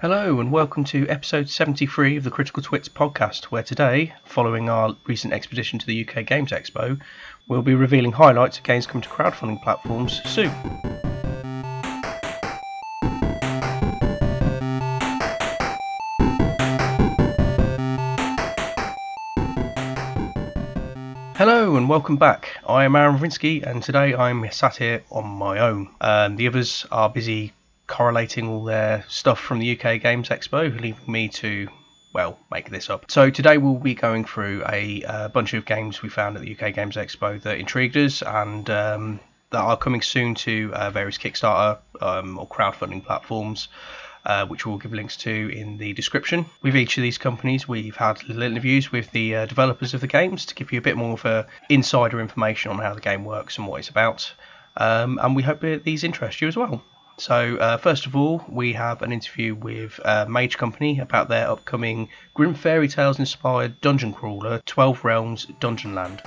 Hello and welcome to episode 73 of the Critical Twits podcast, where today, following our recent expedition to the UK Games Expo, we'll be revealing highlights of games coming to crowdfunding platforms soon. Hello and welcome back. I am Aaron Vrinsky and today I'm sat here on my own. The others are busy correlating all their stuff from the UK Games Expo, leaving me to, well, make this up. So today we'll be going through a bunch of games we found at the UK Games Expo that intrigued us and that are coming soon to various Kickstarter or crowdfunding platforms, which we'll give links to in the description. With each of these companies, we've had little interviews with the developers of the games to give you a bit more of insider information on how the game works and what it's about. And we hope that these interest you as well. So first of all, we have an interview with Mage Company about their upcoming Grim Fairy Tales inspired dungeon crawler, 12 Realms Dungeon Land.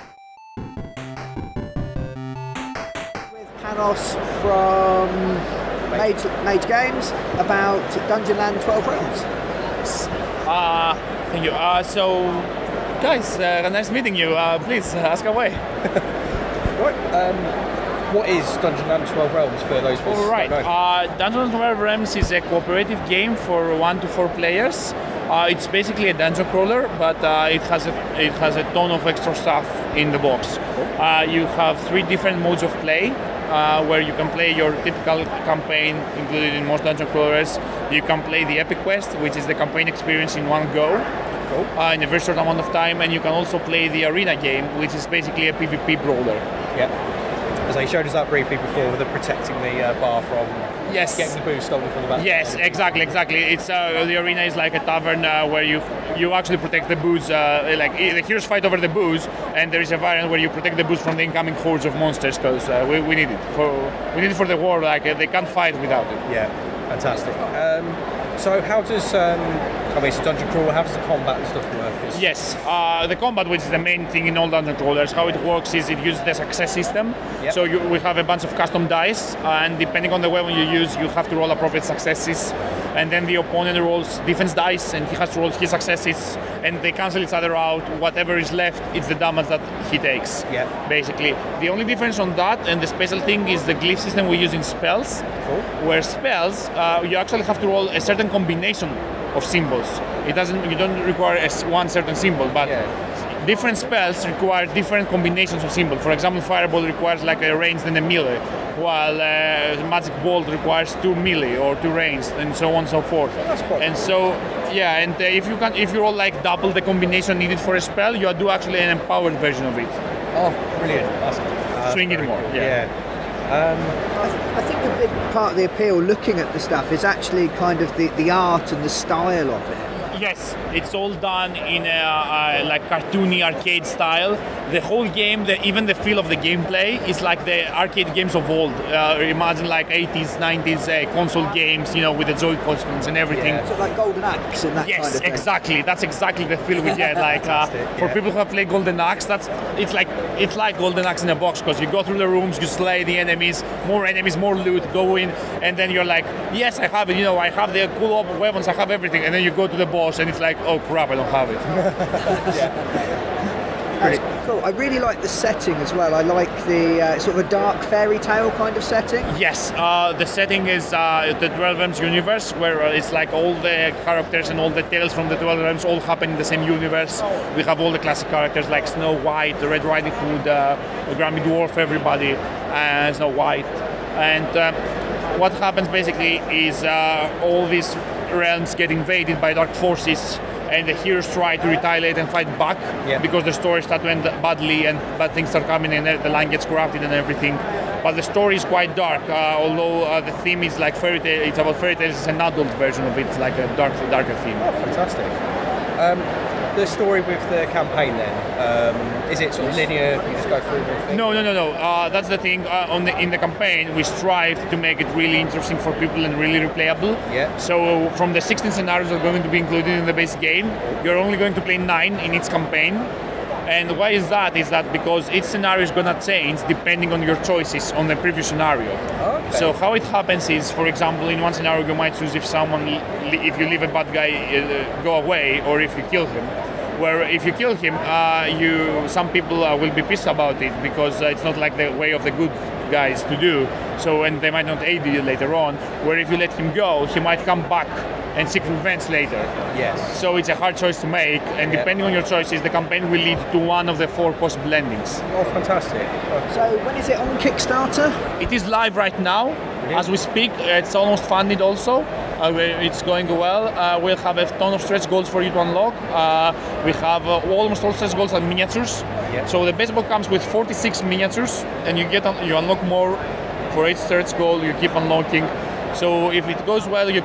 With Panos from Mage Games about Dungeon Land 12 Realms. Thank you. So, guys, nice meeting you. Please ask away. What is Dungeon Land 12 Realms for those of us who don't know? Dungeon Land 12 Realms is a cooperative game for 1 to 4 players. It's basically a dungeon crawler, but it has a ton of extra stuff in the box. You have 3 different modes of play, where you can play your typical campaign included in most dungeon crawlers. You can play the Epic Quest, which is the campaign experience in one go, in a very short amount of time, and you can also play the arena game, which is basically a PvP brawler. Yeah. As they showed us that briefly before, with protecting the bar from getting the booze stolen from the back. Yes, exactly. It's the arena is like a tavern where you actually protect the booze. Like the heroes fight over the booze, and there is a variant where you protect the booze from the incoming hordes of monsters because we need it for the war. Like they can't fight without it. Yeah, fantastic. So how does it's a dungeon crawler. How does the combat and stuff work? Yes, the combat, which is the main thing in all dungeon crawlers, how it works is it uses the success system. Yep. So we have a bunch of custom dice, and depending on the weapon you use, you have to roll appropriate successes. And then the opponent rolls defense dice, and he has to roll his successes, and they cancel each other out. Whatever is left, it's the damage that he takes. Yeah. Basically, the only difference on that and the special thing is the glyph system we use in spells. Cool. Where spells, you actually have to roll a certain combination of symbols. You don't require one certain symbol, but different spells require different combinations of symbols. For example, Fireball requires like a ranged and a melee, while Magic Bolt requires 2 melee or 2 ranged, and so on and so forth. That's quite and cool. so, if you roll like double the combination needed for a spell, you do actually an empowered version of it. Oh, brilliant! That's Swing it more. Cool. Yeah. I think a big part of the appeal looking at the stuff is actually kind of the art and the style of it. Yes, it's all done in a like cartoony arcade style. The whole game, even the feel of the gameplay is like the arcade games of old. Imagine like 80s, 90s console games, with the Joy-Cons and everything. Yeah. So like Golden Axe and that kind of thing. Yes, exactly. That's exactly the feel we get. Like for people who have played Golden Axe, it's like Golden Axe in a box, because you go through the rooms, you slay the enemies, more loot, go in, and then you're like, yes, I have it. I have the cool weapons, I have everything, and then you go to the boss. And it's like, oh crap, I don't have it. That's cool. I really like the setting as well. I like the sort of a dark fairy tale kind of setting. Yes, the setting is the 12 Realms universe, where it's like all the characters and all the tales from the 12 Realms all happen in the same universe. We have all the classic characters like Snow White, Red Riding Hood, the Granby Dwarf, everybody, and Snow White. And what happens basically is all these realms get invaded by dark forces, and the heroes try to retaliate and fight back because the story starts to end badly and bad things start coming and the land gets corrupted and everything. But the story is quite dark, although the theme is like fairy tale. It's about fairy tales. It's an adult version of it. It's like a darker theme. Oh, fantastic. The story with the campaign then, is it sort of linear? You just go through the thing? No. That's the thing. In the campaign, we strive to make it really interesting for people and really replayable. Yeah. So from the 16 scenarios that are going to be included in the base game, you're only going to play 9 in each campaign. And why is that? Is that because each scenario is going to change depending on your choices on the previous scenario. Okay. So how it happens is, for example, in one scenario you might choose if if you leave a bad guy go away, or if you kill him. Where if you kill him, some people will be pissed about it because it's not like the way of the good guys to do. So, and they might not aid you later on. Where if you let him go, he might come back and seek revenge later. Yes. So it's a hard choice to make, and depending on your choices, the campaign will lead to one of the 4 possible endings. Oh, fantastic. So when is it on Kickstarter? It is live right now, as we speak. It's almost funded also. It's going well. We'll have a ton of stretch goals for you to unlock. We have almost all stretch goals and miniatures. Yeah. So the base book comes with 46 miniatures, and you unlock more for each stretch goal. You keep unlocking. So if it goes well, you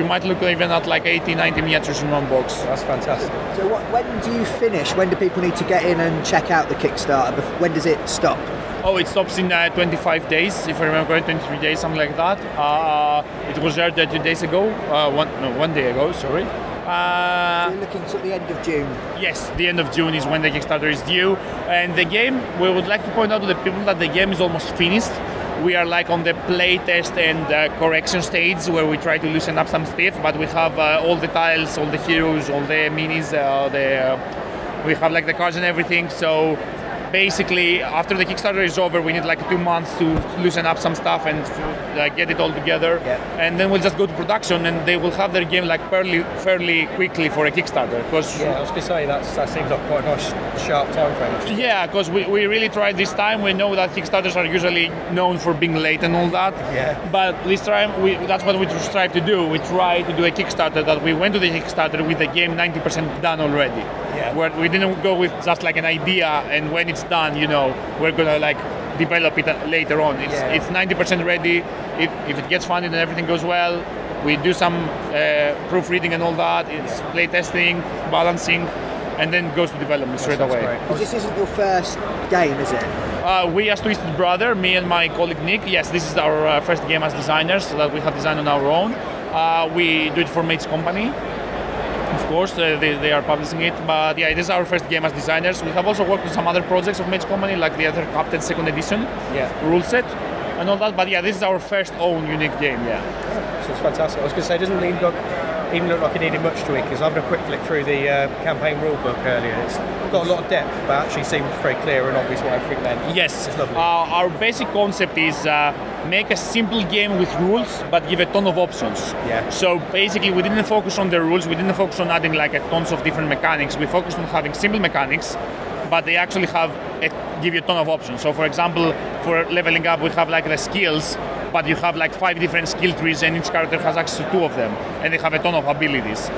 might look even at like 80, 90 miniatures in one box. That's fantastic. So when do you finish? When do people need to get in and check out the Kickstarter? When does it stop? Oh, it stops in 25 days, if I remember, 23 days, something like that. It was there 2 days ago, 1 day ago, sorry. So you're looking at the end of June? Yes, the end of June is when the Kickstarter is due. And the game, we would like to point out to the people that the game is almost finished. We are like on the play test and correction stage where we try to loosen up some stuff, but we have all the tiles, all the heroes, all the minis, we have like the cards and everything. So basically, after the Kickstarter is over, we need like 2 months to loosen up some stuff and get it all together. Yeah. And then we'll just go to production, and they will have their game like fairly quickly for a Kickstarter. Because I was going to say that seems like quite a nice sharp time frame. Yeah, because we really tried this time. We know that Kickstarters are usually known for being late and all that. Yeah. But this time, that's what we strive to do. We try to do a Kickstarter that we went to the Kickstarter with the game 90% done already. Yeah. Where we didn't go with just like an idea, and when it's done, we're gonna like develop it later on. It's 90% ready. If it gets funded and everything goes well, we do some proofreading and all that. It's play testing, balancing, and then it goes to development straight away. Because this isn't your first game, is it? We as Twisted Brother, me and my colleague Nick, yes, this is our first game as designers that we have designed on our own. We do it for Mage's Company. Of course, they are publishing it, but yeah, it is our first game as designers. We have also worked with some other projects of Mage's Company, like the other Captain 2nd Edition rule set and all that. But yeah, this is our first own unique game. Yeah. So it's fantastic. I was going to say, it doesn't even look like it needed much tweak, because I've had a quick flick through the campaign rulebook earlier. It's got a lot of depth, but actually seems very clear and obvious what everything meant. Yes, it's lovely. Our basic concept is make a simple game with rules, but give a ton of options. Yeah. So basically, we didn't focus on the rules. We didn't focus on adding like tons of different mechanics. We focused on having simple mechanics, but they actually give you a ton of options. So for example, for leveling up, we have like the skills, but you have like 5 different skill trees, and each character has access to 2 of them, and they have a ton of abilities.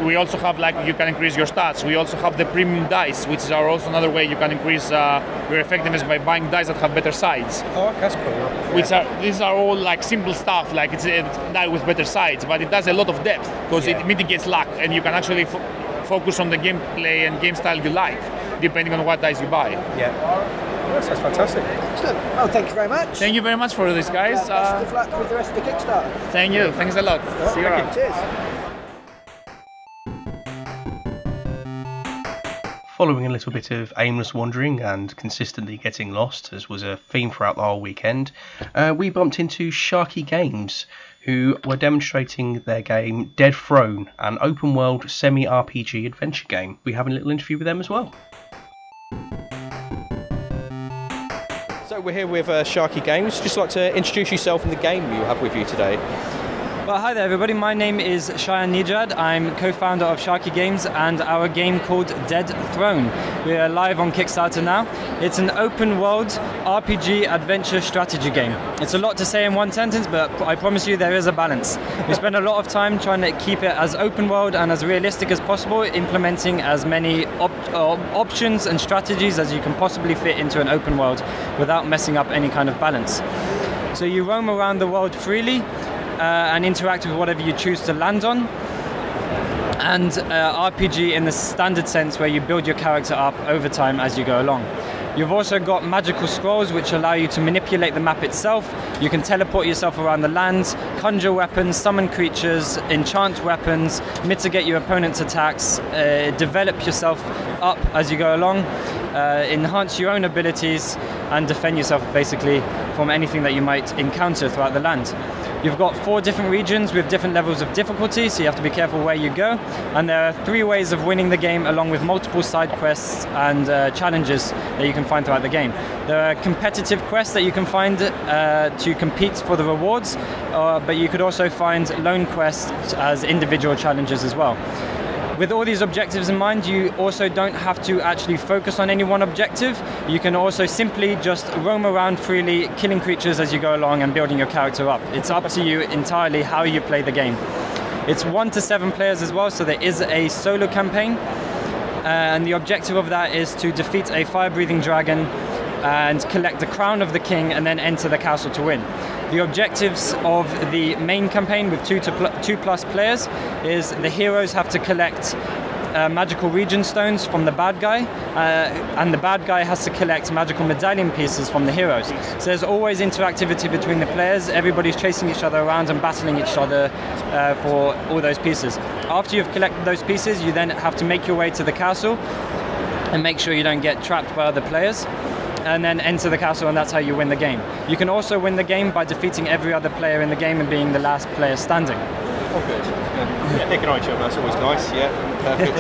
We also have like, you can increase your stats. We also have the premium dice, which is also another way you can increase your effectiveness by buying dice that have better sides. Oh, that's cool. These are all like simple stuff, like it's a die with better sides, but it does a lot of depth because it mitigates luck, and you can actually focus on the gameplay and game style you like, depending on what dice you buy. Yeah. Yes, that's fantastic. Excellent. Oh, thank you very much. Thank you very much for this, guys. Best of luck with the rest of the Kickstarter. Thank you. Thanks a lot. See you around. Cheers. Following a little bit of aimless wandering and consistently getting lost, as was a theme throughout the whole weekend, we bumped into Sharky Games, who were demonstrating their game Dead Throne, an open world semi-RPG adventure game. We have a little interview with them as well. So we're here with Sharky Games. Just like to introduce yourself and the game you have with you today. Well, hi there everybody, my name is Shayan Nijad. I'm co-founder of Sharky Games and our game called Dead Throne. We are live on Kickstarter now. It's an open world RPG adventure strategy game. It's a lot to say in one sentence, but I promise you there is a balance. We spend a lot of time trying to keep it as open world and as realistic as possible, implementing as many options and strategies as you can possibly fit into an open world without messing up any kind of balance. So you roam around the world freely, and interact with whatever you choose to land on, and RPG in the standard sense where you build your character up over time as you go along. You've also got magical scrolls which allow you to manipulate the map itself. You can teleport yourself around the land, conjure weapons, summon creatures, enchant weapons, mitigate your opponent's attacks, develop yourself up as you go along, enhance your own abilities, and defend yourself basically from anything that you might encounter throughout the land. You've got 4 different regions with different levels of difficulty, so you have to be careful where you go. And there are 3 ways of winning the game, along with multiple side quests and challenges that you can find throughout the game. There are competitive quests that you can find to compete for the rewards, but you could also find lone quests as individual challenges as well. With all these objectives in mind, you also don't have to actually focus on any one objective. You can also simply just roam around freely, killing creatures as you go along and building your character up. It's up to you entirely how you play the game. It's 1 to 7 players as well, so there is a solo campaign. And the objective of that is to defeat a fire-breathing dragon and collect the crown of the king and then enter the castle to win. The objectives of the main campaign with 2 plus players is the heroes have to collect magical region stones from the bad guy, and the bad guy has to collect magical medallion pieces from the heroes. So there's always interactivity between the players. Everybody's chasing each other around and battling each other for all those pieces. After you've collected those pieces, you then have to make your way to the castle and make sure you don't get trapped by other players, and then enter the castle, and that's how you win the game. You can also win the game by defeating every other player in the game and being the last player standing. Oh, good. Yeah, picking on each other, that's always nice. Yeah, perfect.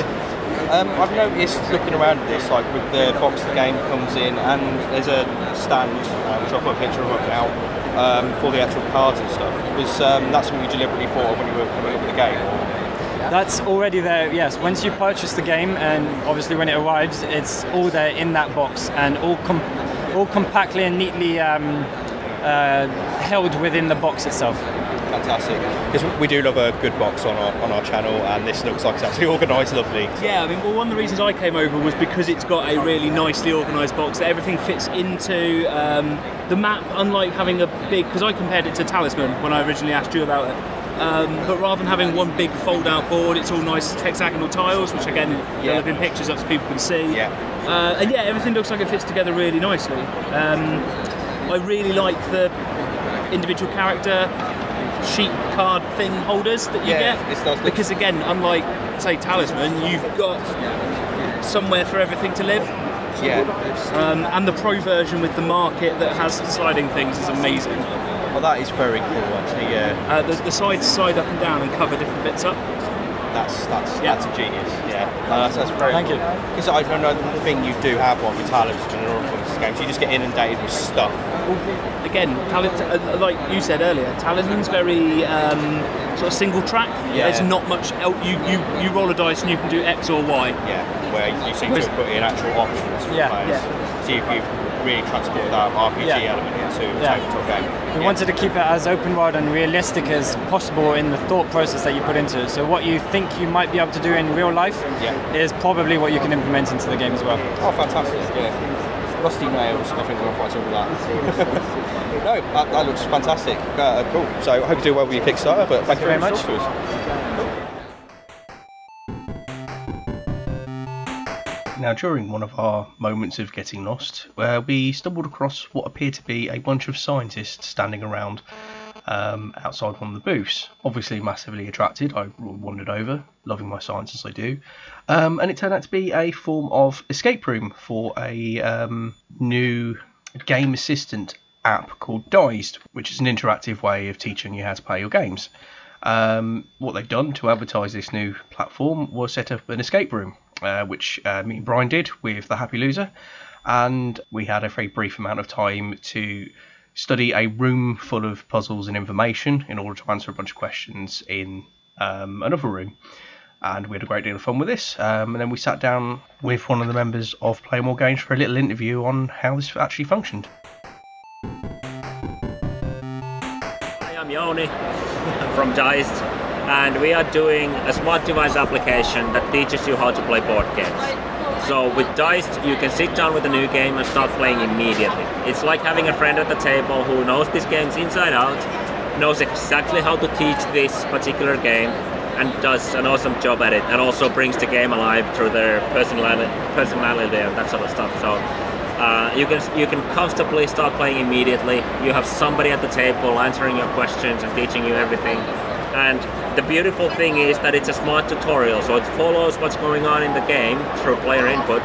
I've noticed looking around at this, like with the box the game comes in, and there's a stand, which I'll put a picture of up now, for the actual cards and stuff. Was that something you deliberately thought of when you were coming up with the game? That's already there, yes. Once you purchase the game, and obviously when it arrives, it's all there in that box, and all compactly and neatly held within the box itself. Fantastic. Because we do love a good box on our channel, and this looks like it's actually organised lovely. Yeah, I mean, well, one of the reasons I came over was because it's got a really nicely organised box that everything fits into. The map, unlike having a big, because I compared it to Talisman when I originally asked you about it. But rather than having one big fold-out board, it's all nice hexagonal tiles, which again, they'll have in pictures up so people can see. Yeah. And yeah, everything looks like it fits together really nicely. I really like the individual character sheet card thing holders that you get, because again, unlike say Talisman, you've got somewhere for everything to live. Yeah. And the pro version with the market that has sliding things is amazing. Well, that is very cool, actually. Yeah. The sides slide up and down and cover different bits up. That's a genius. Yeah. That's very Thank cool. you. Because I don't know the thing you do have on with Talisman and all of these games. You just get inundated with stuff. Well, again, like you said earlier, Talisman's very sort of single track. Yeah. There's not much. You roll a dice and you can do X or Y. Yeah. Where you seem to have put in actual options for players. See if you really transport that RPG element into a tabletop game. We wanted to keep it as open world and realistic as possible in the thought process that you put into it. So what you think you might be able to do in real life is probably what you can implement into the game as well. Oh, fantastic! Yeah, rusty nails. I think we'll find some of that. No, that looks fantastic. Cool. So I hope you do well with your Kickstarter. But thank you very much. Now, during one of our moments of getting lost, we stumbled across what appeared to be a bunch of scientists standing around outside one of the booths. Obviously massively attracted, I wandered over, loving my science as I do, and it turned out to be a form of escape room for a new game assistant app called Dized, which is an interactive way of teaching you how to play your games. What they've done to advertise this new platform was set up an escape room, which me and Brian did with The Happy Loser, and we had a very brief amount of time to study a room full of puzzles and information in order to answer a bunch of questions in another room, and we had a great deal of fun with this, and then we sat down with one of the members of Play More Games for a little interview on how this actually functioned. Hi, I'm Jouni from Dized, and we are doing a smart device application that teaches you how to play board games. So with Dized, you can sit down with a new game and start playing immediately. It's like having a friend at the table who knows these games inside out, knows exactly how to teach this particular game, and does an awesome job at it, and also brings the game alive through their personality and that sort of stuff. So you can comfortably start playing immediately. You have somebody at the table answering your questions and teaching you everything. And the beautiful thing is that it's a smart tutorial, so it follows what's going on in the game through player input,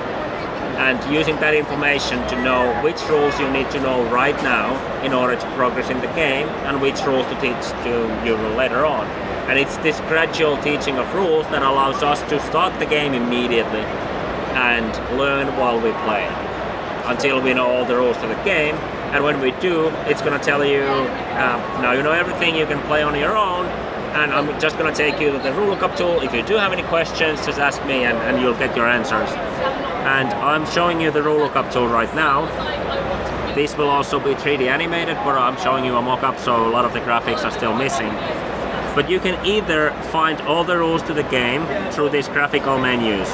and using that information to know which rules you need to know right now in order to progress in the game and which rules to teach to you later on. And it's this gradual teaching of rules that allows us to start the game immediately and learn while we play until we know all the rules of the game. And when we do, it's going to tell you, now you know everything, you can play on your own, and I'm just going to take you to the rule lookup tool. If you do have any questions, just ask me and you'll get your answers. And I'm showing you the rule lookup tool right now. This will also be 3D animated, but I'm showing you a mock-up, so a lot of the graphics are still missing. But you can either find all the rules to the game through these graphical menus.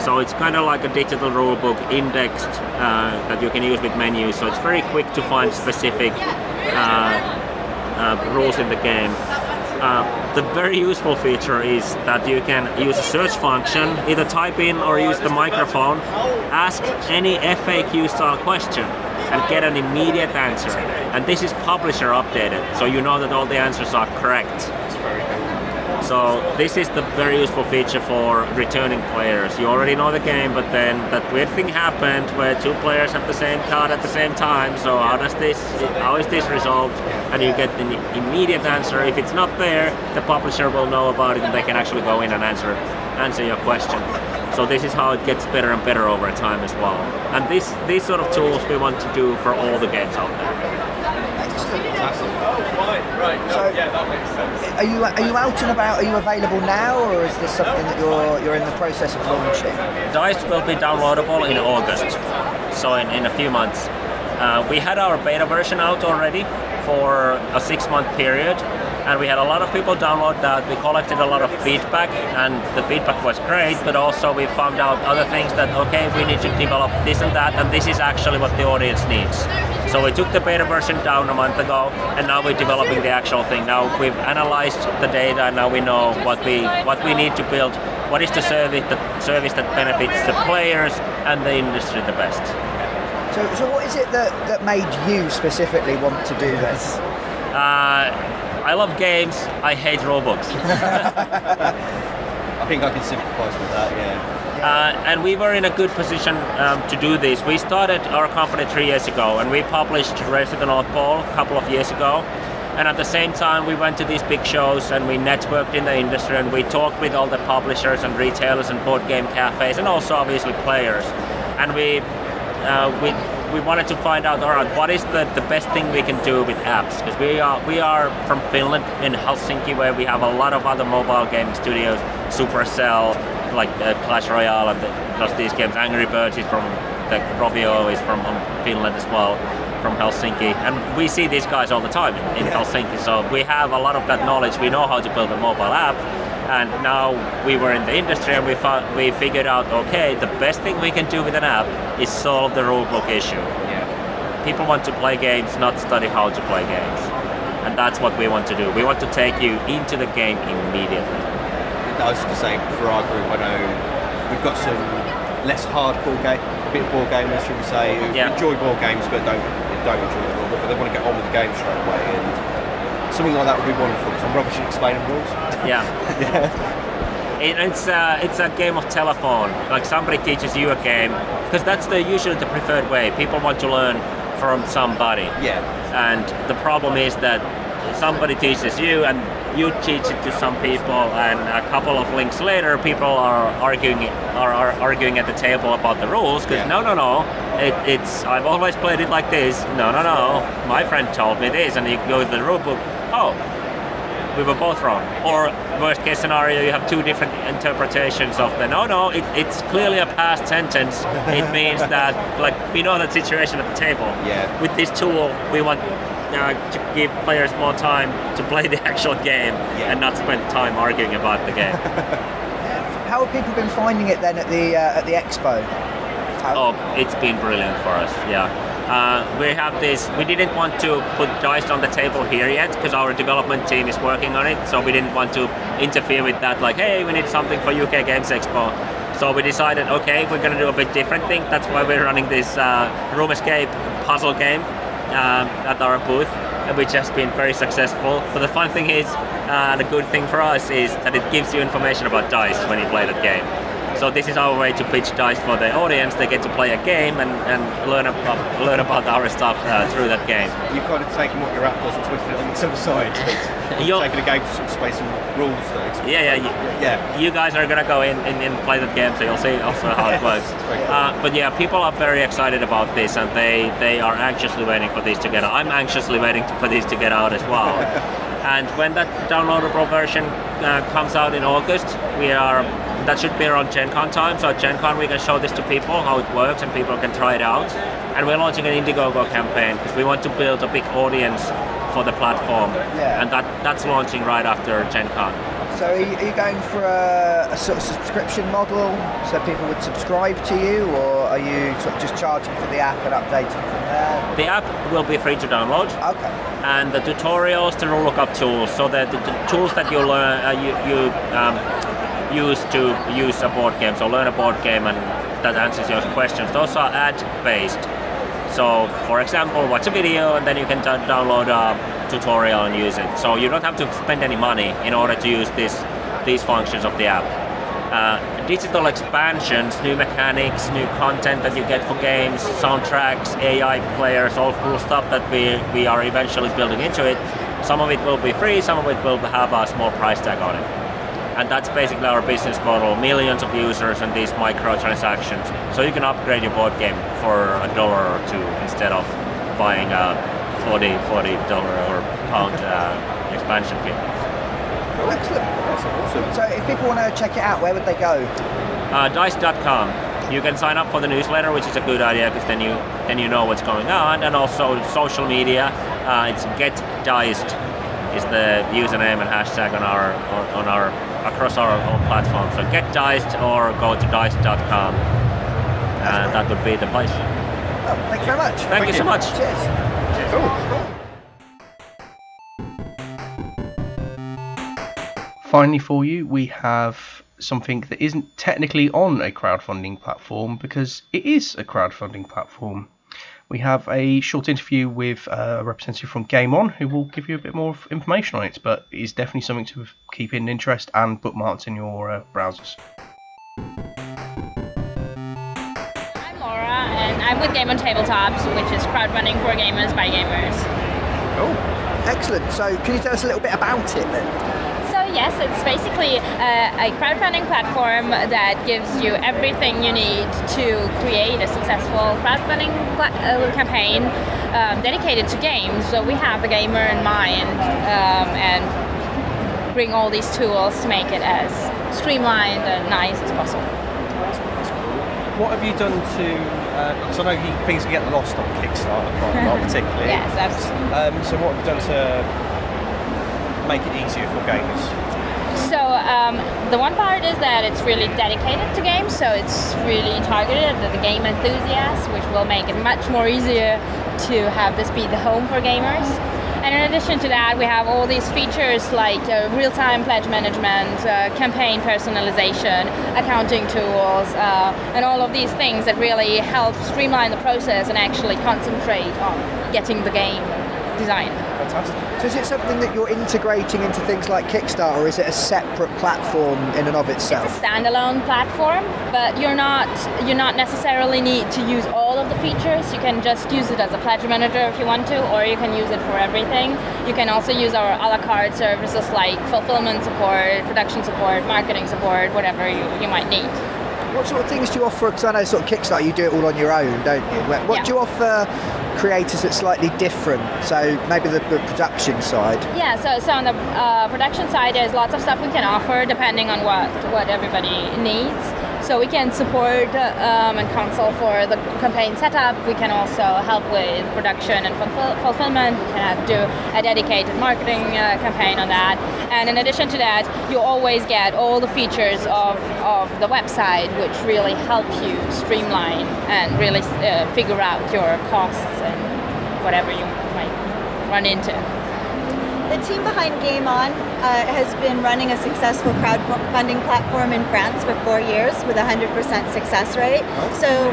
So it's kind of like a digital rulebook indexed that you can use with menus. So it's very quick to find specific rules in the game. The very useful feature is that you can use a search function, either type in or use the microphone, ask any FAQ style question and get an immediate answer. And this is publisher updated, so you know that all the answers are correct. So this is the very useful feature for returning players. You already know the game, but then that weird thing happened where two players have the same card at the same time. So how is this resolved? And you get the immediate answer. If it's not there, the publisher will know about it and they can actually go in and answer your question. So this is how it gets better and better over time as well. And these sort of tools we want to do for all the games out there. So, yeah, that makes sense. Are you out and about? Are you available now, or is this something that you're in the process of launching? Dized will be downloadable in August, so in a few months. We had our beta version out already for a 6-month period, and we had a lot of people download that. We collected a lot of feedback, and the feedback was great, but also we found out other things that, okay, we need to develop this and that, and this is actually what the audience needs. So we took the beta version down a month ago, and now we're developing the actual thing. Now we've analyzed the data, and now we know what we need to build. What is the service that benefits the players and the industry the best? So what is it that made you specifically want to do this? I love games. I hate rulebooks. I think I can sympathise with that, yeah. And we were in a good position to do this. We started our company 3 years ago, and we published Race to the North Pole a couple of years ago. And at the same time, we went to these big shows and we networked in the industry, and we talked with all the publishers and retailers and board game cafes, and also obviously players. And we wanted to find out, all right, what is the best thing we can do with apps? Because we are from Finland, in Helsinki, where we have a lot of other mobile gaming studios, Supercell, like Clash Royale and just these games. Angry Birds is from, Rovio is from Finland as well, from Helsinki. And we see these guys all the time in Helsinki, so we have a lot of that knowledge. We know how to build a mobile app. And now we were in the industry and we figured out, okay, the best thing we can do with an app is solve the rulebook issue. Yeah. People want to play games, not study how to play games. And that's what we want to do. We want to take you into the game immediately. I was going to say, for our group, I know we've got some less hardcore board gamers, should we say, who enjoy board games but don't enjoy the rulebook, but they want to get on with the game straight away. And something like that would be wonderful. So I'm rubbish at explaining rules. Yeah. It's a game of telephone. Like somebody teaches you a game, because that's usually the preferred way. People want to learn from somebody. Yeah. And the problem is that somebody teaches you, and you teach it to some people, and a couple of links later, people are arguing at the table about the rules. Because no, it's I've always played it like this. No, my friend told me this, and you go to the rulebook. Oh, we were both wrong. Or worst case scenario, you have two different interpretations of the it's clearly a past sentence. It means that, like, we know that situation at the table. Yeah. With this tool, we want to give players more time to play the actual game and not spend time arguing about the game. How have people been finding it then at the Expo? It's been brilliant for us. Yeah. We have this. We didn't want to put Dized on the table here yet because our development team is working on it. So we didn't want to interfere with that. Like, hey, we need something for UK Games Expo. So we decided, okay, we're going to do a bit different thing. That's why we're running this room escape puzzle game at our booth, which has been very successful. But the fun thing is, the good thing for us is that it gives you information about Dized when you play that game. So this is our way to pitch Dized for the audience. They get to play a game and learn about our stuff through that game. You've kind of taken what your app does and twisted it on the other side. Taking a game to sort of space some rules. Yeah. You guys are gonna go in and play that game, so you'll see also how it works. But yeah, people are very excited about this, and they are anxiously waiting for this to get out. I'm anxiously waiting for this to get out as well. And when that downloadable version comes out in August, that should be around Gen Con time. So at Gen Con we can show this to people, how it works, and people can try it out. And we're launching an Indiegogo campaign because we want to build a big audience for the platform. And that's launching right after Gen Con. So are you going for a sort of subscription model so people would subscribe to you, or are you sort of just charging for the app and updating from there? The app will be free to download. Okay. And the tutorials, the lookup tools, so the tools that you learn, use to use a board game, so learn a board game and that answers your questions, those are ad-based. So for example, watch a video and then you can download a tutorial and use it. So you don't have to spend any money in order to use these functions of the app. Digital expansions, new mechanics, new content that you get for games, soundtracks, AI players, all cool stuff that we are eventually building into it. Some of it will be free, some of it will have a small price tag on it. And that's basically our business model, millions of users and these microtransactions. So you can upgrade your board game for $1 or $2 instead of buying a $40 or pound expansion kit. Excellent. Awesome. So if people want to check it out, where would they go? Dized.com. You can sign up for the newsletter, which is a good idea because then you know what's going on, and also social media. It's Get Dized is the username and hashtag on our across our own platform. So Get Dized or go to Dized.com, and that would be the place. Oh, thank you very much. Thank you so much. Cheers. Cool. Finally for you, we have something that isn't technically on a crowdfunding platform because it is a crowdfunding platform. We have a short interview with a representative from Game On who will give you a bit more information on it, but it is definitely something to keep in interest and bookmarked in your browsers. I'm Laura, and I'm with Game On Tabletops, which is crowdfunding for gamers by gamers. Cool. Excellent. So can you tell us a little bit about it then? Yes, it's basically a crowdfunding platform that gives you everything you need to create a successful crowdfunding campaign dedicated to games. So we have the gamer in mind and bring all these tools to make it as streamlined and nice as possible. What have you done to, because I know things can get lost on Kickstarter quite a lot particularly. Yes, absolutely. So what have you done to make it easier for gamers? So the one part is that it's really dedicated to games, so it's really targeted at the game enthusiasts, which will make it much more easier to have this be the home for gamers. And in addition to that, we have all these features like real-time pledge management, campaign personalization, accounting tools, and all of these things that really help streamline the process and actually concentrate on getting the game designed. Fantastic. So is it something that you're integrating into things like Kickstarter, or is it a separate platform in and of itself? It's a standalone platform, but you're not necessarily need to use all of the features. You can just use it as a pledge manager if you want to, or you can use it for everything. You can also use our a la carte services like fulfillment support, production support, marketing support, whatever you might need. What sort of things do you offer? Because I know sort of Kickstarter, you do it all on your own, don't you? What do you offer creators that's slightly different? So maybe the production side. Yeah, so on the production side, there's lots of stuff we can offer depending on what everybody needs. So we can support and console for the campaign setup. We can also help with production and fulfillment. We can do a dedicated marketing campaign on that. And in addition to that, you always get all the features of the website, which really help you streamline and really figure out your costs and whatever you might run into. The team behind Game On has been running a successful crowdfunding platform in France for 4 years with a 100% success rate. So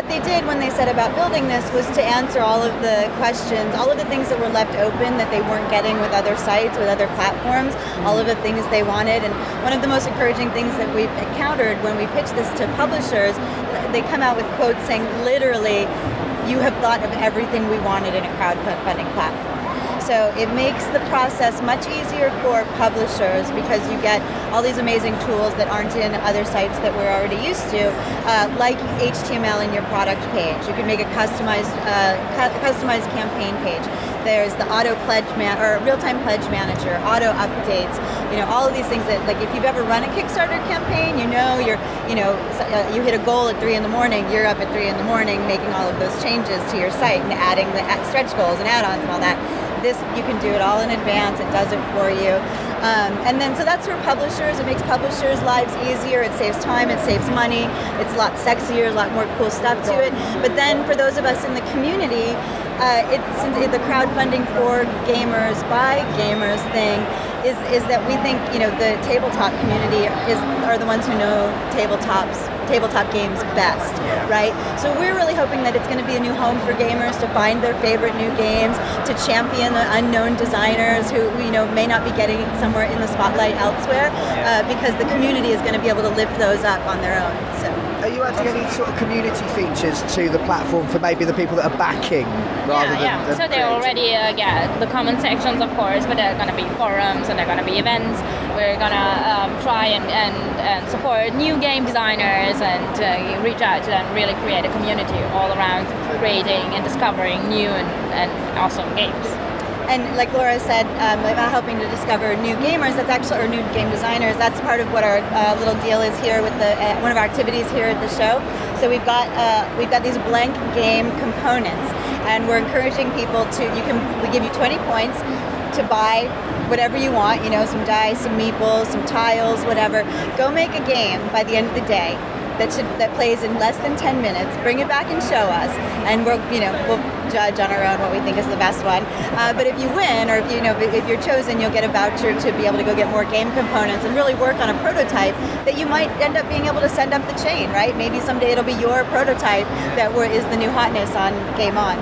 what they did when they set about building this was to answer all of the questions, all of the things that were left open that they weren't getting with other sites, with other platforms, all of the things they wanted. And one of the most encouraging things that we've encountered when we pitch this to publishers, they come out with quotes saying, literally, you have thought of everything we wanted in a crowdfunding platform. So it makes the process much easier for publishers because you get all these amazing tools that aren't in other sites that we're already used to, like HTML in your product page. You can make a customized campaign page. There's the auto pledge or real-time pledge manager, auto updates. All of these things that, like, if you've ever run a Kickstarter campaign, you hit a goal at 3 in the morning. You're up at 3 in the morning making all of those changes to your site and adding the stretch goals and add-ons and all that. This, you can do it all in advance. It does it for you. And then, so that's for publishers. It makes publishers' lives easier. It saves time. It saves money. It's a lot sexier, a lot more cool stuff to it. But then for those of us in the community, since the crowdfunding for gamers by gamers thing is that we think, the tabletop community are the ones who know tabletop games best, right? So we're really hoping that it's going to be a new home for gamers to find their favorite new games, to champion the unknown designers who may not be getting somewhere in the spotlight elsewhere, because the community is going to be able to lift those up on their own. So, are you adding any sort of community features to the platform for maybe the people that are backing rather than so they're already the comment sections, of course, but there are going to be forums and there are going to be events. We're going to try and support new game designers and reach out to them, really create a community all around creating and discovering new and awesome games. And like Laura said, about helping to discover new gamers, or new game designers, that's part of what our little deal is here with one of our activities here at the show. So we've got these blank game components, and we're encouraging people we give you 20 points to buy whatever you want, some dice, some meeples, some tiles, whatever. Go make a game by the end of the day that plays in less than 10 minutes. Bring it back and show us, and we'll judge on our own what we think is the best one. But if you win, or if you're chosen, you'll get a voucher to be able to go get more game components and really work on a prototype that you might end up being able to send up the chain, right? Maybe someday it'll be your prototype that is the new hotness on Game On.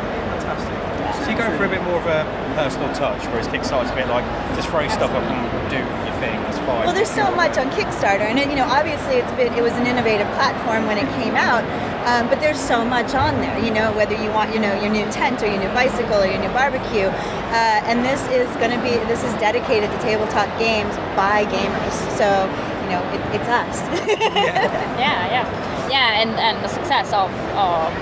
So you're going for a bit more of a personal touch, whereas Kickstarter's a bit like, just throw stuff up and do your thing, that's fine. Well, there's so much on Kickstarter, and obviously it was an innovative platform when it came out, but there's so much on there, whether you want, your new tent or your new bicycle or your new barbecue, and this is dedicated to tabletop games by gamers, so, it's us. Yeah, and the success of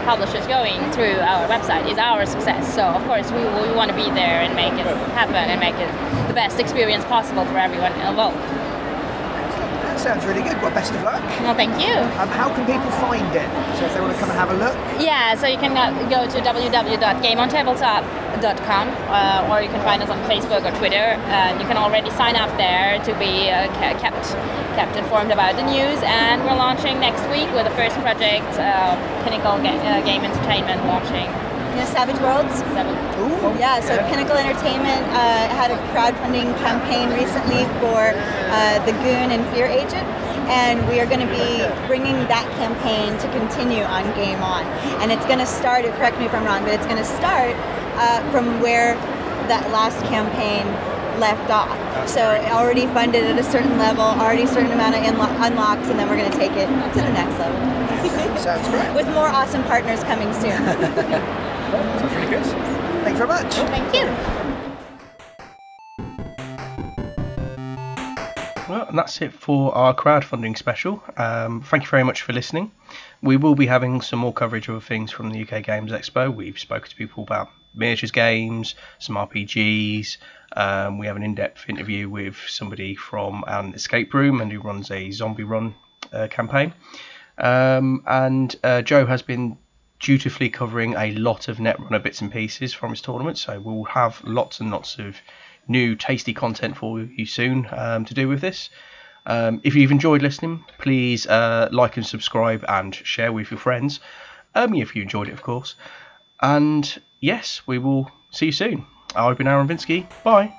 publishers going through our website is our success. So of course we want to be there and make it happen and make it the best experience possible for everyone involved. That sounds really good. Well, best of luck. Well, thank you. How can people find it? So if they want to come and have a look? Yeah, so you can go to www.gameontabletop.com or you can find us on Facebook or Twitter. You can already sign up there to be kept informed about the news, and we're launching next week with the first project, Pinnacle Game Entertainment launching. Savage Worlds. Ooh. Yeah, so Pinnacle Entertainment had a crowdfunding campaign recently for the Goon and Fear Agent, and we are going to be bringing that campaign to continue on Game On. And it's going to start, correct me if I'm wrong, but it's going to start from where that last campaign left off. So already funded at a certain level, already a certain amount of unlocks, and then we're going to take it to the next level. Sounds great. With more awesome partners coming soon. Sounds really good. Thanks very much. Thank you. Well, and that's it for our crowdfunding special. Thank you very much for listening. We will be having some more coverage of things from the UK Games Expo. We've spoken to people about miniatures games, some RPGs. We have an in-depth interview with somebody from an escape room and who runs a zombie run campaign. And Joe has been dutifully covering a lot of Netrunner bits and pieces from his tournament, so we'll have lots and lots of new tasty content for you soon to do with this. If you've enjoyed listening, please like and subscribe and share with your friends, if you enjoyed it, of course. And yes, we will see you soon. I've been Aaron Vinsky. Bye.